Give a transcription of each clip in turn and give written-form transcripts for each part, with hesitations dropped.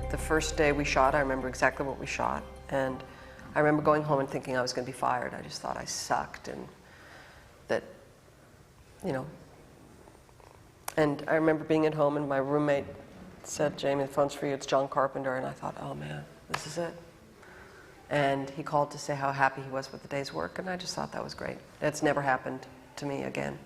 The first day we shot, I remember exactly what we shot, and I remember going home and thinking I was going to be fired. I just thought I sucked, and that, you know. And I remember being at home, and my roommate said, "Jamie, the phone's for you, it's John Carpenter," and I thought, oh man, this is it. And he called to say how happy he was with the day's work, and I just thought that was great. It's never happened to me again.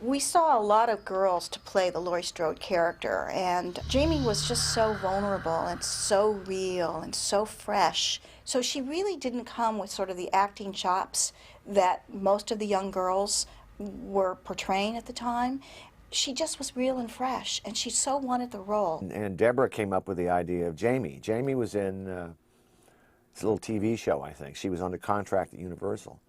We saw a lot of girls to play the Laurie Strode character, and Jamie was just so vulnerable and so real and so fresh. So she really didn't come with sort of the acting chops that most of the young girls were portraying at the time. She just was real and fresh, and she so wanted the role. And Deborah came up with the idea of Jamie. Jamie was in this little TV show, I think. She was under contract at Universal.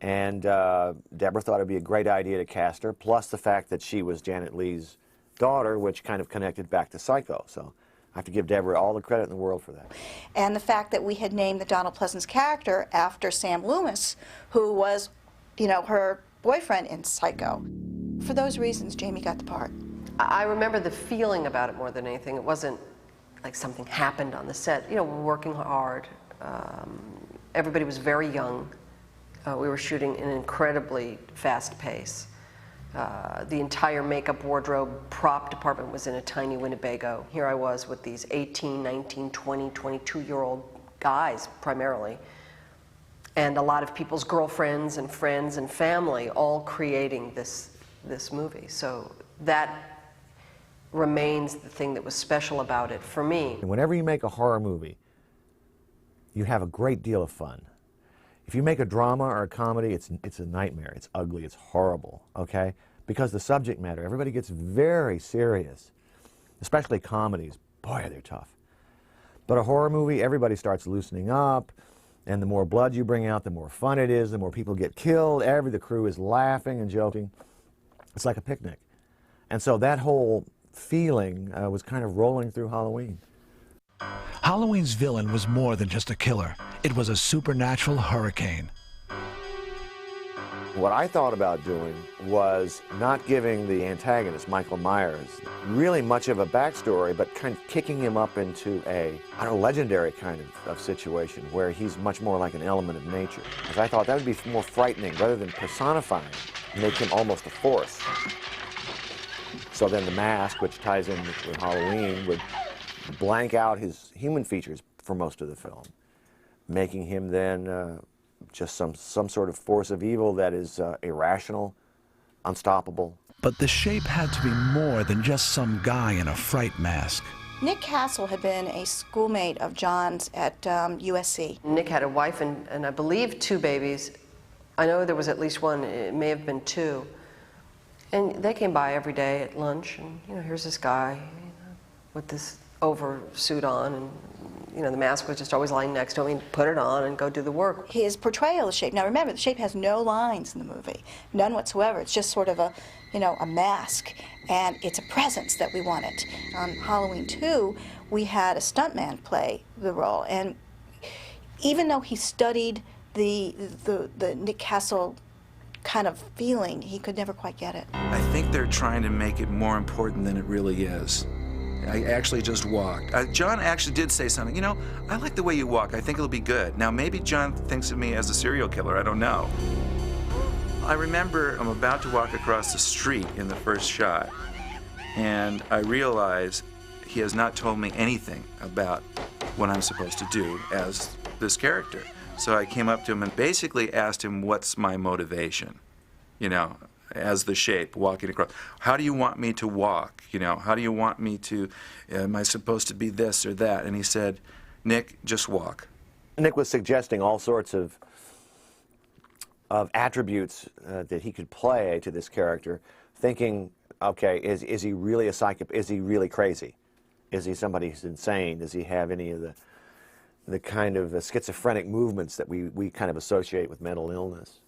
And Deborah thought it'd be a great idea to cast her, plus the fact that she was Janet Leigh's daughter, which kind of connected back to Psycho. So I have to give Deborah all the credit in the world for that. And the fact that we had named the Donald Pleasence character after Sam Loomis, who was, you know, her boyfriend in Psycho. For those reasons, Jamie got the part. I remember the feeling about it more than anything. It wasn't like something happened on the set. You know, we're working hard. Everybody was very young. We were shooting an incredibly fast pace. The entire makeup, wardrobe, prop department was in a tiny Winnebago. Here I was with these 18, 19, 20, 22-year-old guys, primarily, and a lot of people's girlfriends and friends and family all creating this movie. So that remains the thing that was special about it for me. Whenever you make a horror movie, you have a great deal of fun. If you make a drama or a comedy, it's a nightmare. It's ugly. It's horrible, okay? Because the subject matter, everybody gets very serious, especially comedies. Boy, they're tough. But a horror movie, everybody starts loosening up, and the more blood you bring out, the more fun it is, the more people get killed. The crew is laughing and joking. It's like a picnic. And so that whole feeling was kind of rolling through Halloween. Halloween's villain was more than just a killer. It was a supernatural hurricane. What I thought about doing was not giving the antagonist, Michael Myers, really much of a backstory, but kind of kicking him up into a legendary kind of situation where he's much more like an element of nature. Because I thought that would be more frightening rather than personifying, make him almost a force. So then the mask, which ties in with Halloween, would blank out his human features for most of the film, making him then just some sort of force of evil that is irrational, unstoppable. But the shape had to be more than just some guy in a fright mask. Nick Castle had been a schoolmate of John's at USC. Nick had a wife and I believe 2 babies. I know there was at least one, it may have been 2. And they came by every day at lunch, and you know, here's this guy with this oversuit on, and you know, the mask was just always lying next to him. He'd put it on and go do the work. His portrayal of the shape, now remember, the shape has no lines in the movie, none whatsoever. It's just sort of a, you know, a mask, and it's a presence that we wanted. On Halloween 2, we had a stuntman play the role, and even though he studied the Nick Castle kind of feeling, he could never quite get it. I think they're trying to make it more important than it really is. I actually just walked. John actually did say something, you know, I like the way you walk, I think it'll be good. Now maybe John thinks of me as a serial killer, I don't know. I remember I'm about to walk across the street in the first shot, and I realize he has not told me anything about what I'm supposed to do as this character. So I came up to him and basically asked him, what's my motivation, you know, as the shape walking across. How do you want me to walk? You know, how do you want me to, am I supposed to be this or that? And he said, Nick, just walk. Nick was suggesting all sorts of attributes that he could play to this character, thinking, okay, is he really a psychopath? Is he really crazy? Is he somebody who's insane? Does he have any of the kind of schizophrenic movements that we kind of associate with mental illness?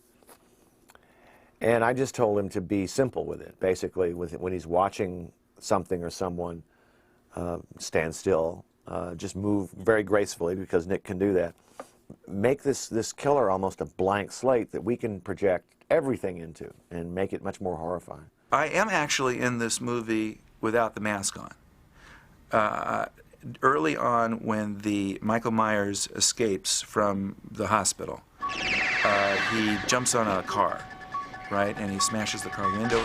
And I just told him to be simple with it. Basically, when he's watching something or someone, stand still, just move very gracefully, because Nick can do that. Make this killer almost a blank slate that we can project everything into and make it much more horrifying. I am actually in this movie without the mask on. early on when the Michael Myers escapes from the hospital, he jumps on a car, right, and he smashes the car window.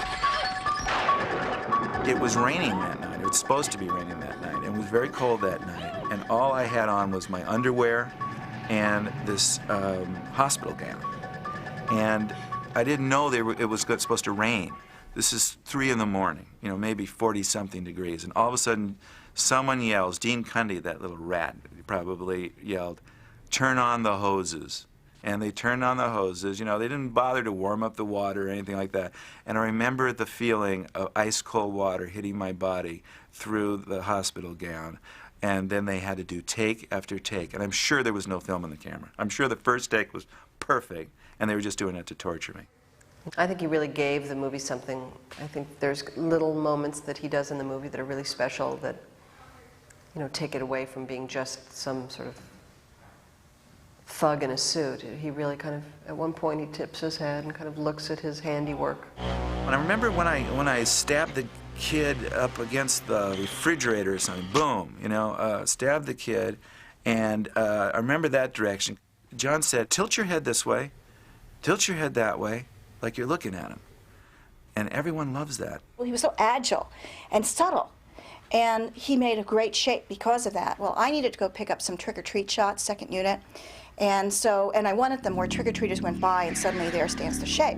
It was raining that night. It was supposed to be raining that night, and it was very cold that night. And all I had on was my underwear and this hospital gown. And I didn't know it was supposed to rain. This is 3 in the morning, you know, maybe 40-something degrees. And all of a sudden, someone yells, Dean Cundy, that little rat, probably yelled, "Turn on the hoses." And they turned on the hoses. You know, they didn't bother to warm up the water or anything like that. And I remember the feeling of ice-cold water hitting my body through the hospital gown. And then they had to do take after take. And I'm sure there was no film on the camera. I'm sure the first take was perfect, and they were just doing it to torture me. I think he really gave the movie something. I think there's little moments that he does in the movie that are really special that, you know, take it away from being just some sort of thug in a suit. He really kind of, at one point, he tips his head and kind of looks at his handiwork. And I remember when I stabbed the kid up against the refrigerator or something, boom, you know, stabbed the kid, and I remember that direction. John said, "Tilt your head this way, tilt your head that way, like you're looking at him." And everyone loves that. Well, he was so agile and subtle, and he made a great shape because of that. Well, I needed to go pick up some trick-or-treat shots, second unit, and I wanted them where trick-or-treaters went by and suddenly there stands the shape.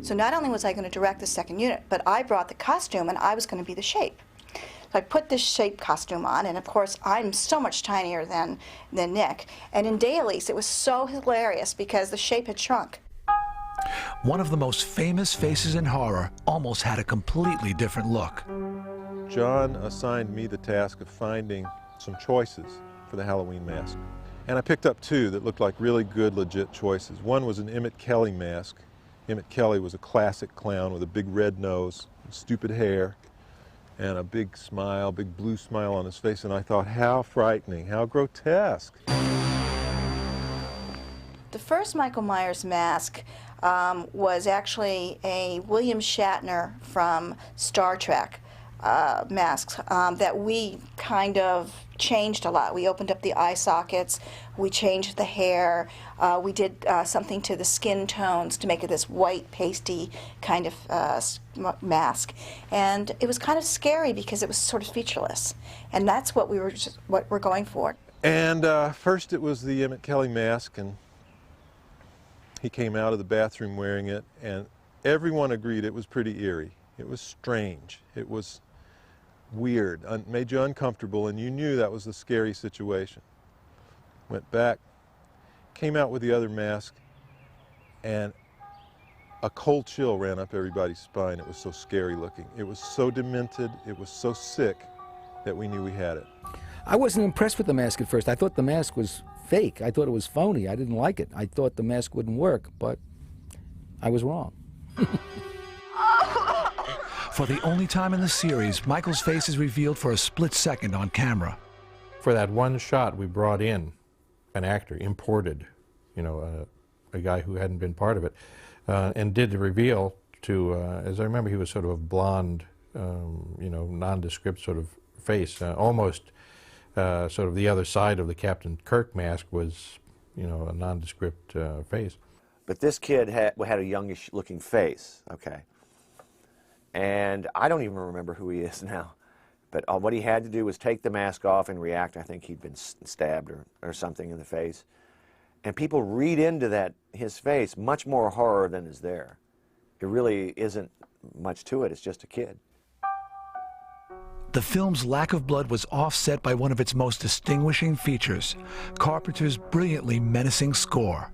So not only was I going to direct the second unit, but I brought the costume and I was going to be the shape. So I put this shape costume on, and of course I'm so much tinier than Nick, and in dailies it was so hilarious because the shape had shrunk. One of the most famous faces in horror almost had a completely different look. John assigned me the task of finding some choices for the Halloween mask. And I picked up 2 that looked like really good, legit choices. One was an Emmett Kelly mask. Emmett Kelly was a classic clown with a big red nose, stupid hair, and a big smile, big blue smile on his face. And I thought, how frightening, how grotesque. The first Michael Myers mask was actually a William Shatner from Star Trek masks that we kind of changed a lot. We opened up the eye sockets, we changed the hair, we did something to the skin tones to make it this white, pasty kind of mask. And it was kind of scary because it was sort of featureless. And that's what we're going for. And first it was the Emmett Kelly mask, and he came out of the bathroom wearing it, and everyone agreed it was pretty eerie. It was strange. It was weird, made you uncomfortable, and you knew that was a scary situation. Went back, came out with the other mask, and a cold chill ran up everybody's spine. It was so scary looking. It was so demented, it was so sick that we knew we had it. I wasn't impressed with the mask at first. I thought the mask was fake. I thought it was phony. I didn't like it. I thought the mask wouldn't work, but I was wrong. For the only time in the series, Michael's face is revealed for a split second on camera. For that one shot, we brought in an actor, imported, you know, a guy who hadn't been part of it, and did the reveal to, as I remember, he was sort of a blonde, you know, nondescript sort of face, almost sort of the other side of the Captain Kirk mask was, you know, a nondescript face. But this kid had a youngish looking face, okay? And I don't even remember who he is now. But what he had to do was take the mask off and react. I think he'd been stabbed or something in the face. And people read into his face much more horror than is there. It really isn't much to it. It's just a kid. The film's lack of blood was offset by one of its most distinguishing features, Carpenter's brilliantly menacing score.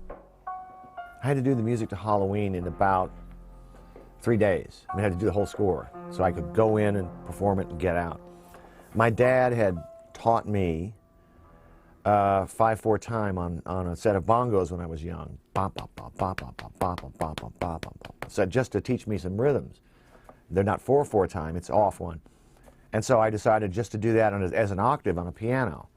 I had to do the music to Halloween in about 3 days. I had to do the whole score so I could go in and perform it and get out. My dad had taught me 5/4 time on a set of bongos when I was young. So just to teach me some rhythms. They're not 4/4 time, it's off one. And so I decided just to do that as an octave on a piano.